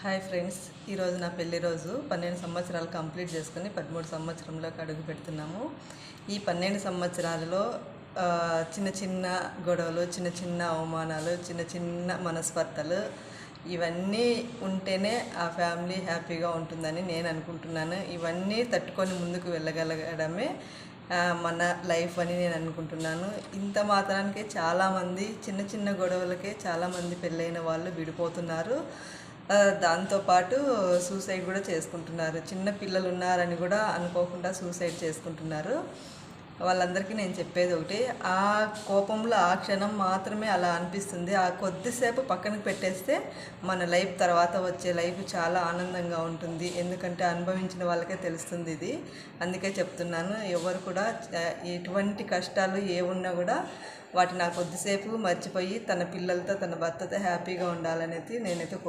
Hi friends, ఈరోజు నా పెళ్లి రోజు. 12 సంవత్సరాలు కంప్లీట్ చేసుకుని 13 సంవత్సరంలోకి అడుగు పెడుతున్నాము. ఈ 12 సంవత్సరాలలో చిన్న చిన్న గొడవలు, చిన్న చిన్న అవమానాలు, చిన్న చిన్న మనస్పర్ధలు ఇవన్నీ ఉంటేనే ఆ ఫ్యామిలీ హ్యాపీగా ఉంటుందని నేను అనుకుంటున్నాను. ఇవన్నీ తట్టుకొని ముందుకు వెళ్ళగలగడమే మన లైఫ్ అని నేను అనుకుంటున్నాను. ఇంత మాత్రానికే చాలామంది చిన్న చిన్న గొడవలకే చాలామంది పెళ్ళైన వాళ్ళు విడిపోతున్నారు. దాంతోపాటు సూసైడ్ కూడా చేసుకుంటున్నారు. చిన్న పిల్లలు ఉన్నారని కూడా అనుకోకుండా సూసైడ్ చేసుకుంటున్నారు. వాళ్ళందరికీ నేను చెప్పేది ఒకటి, ఆ కోపంలో ఆ క్షణం మాత్రమే అలా అనిపిస్తుంది. ఆ కొద్దిసేపు పక్కనకి పెట్టేస్తే మన లైఫ్ తర్వాత వచ్చే లైఫ్ చాలా ఆనందంగా ఉంటుంది. ఎందుకంటే అనుభవించిన వాళ్ళకే తెలుస్తుంది ఇది. అందుకే చెప్తున్నాను, ఎవరు కూడా ఎటువంటి కష్టాలు ఏమున్నా కూడా వాటిని ఆ కొద్దిసేపు మర్చిపోయి తన పిల్లలతో తన భర్తతో హ్యాపీగా ఉండాలనేది నేనైతే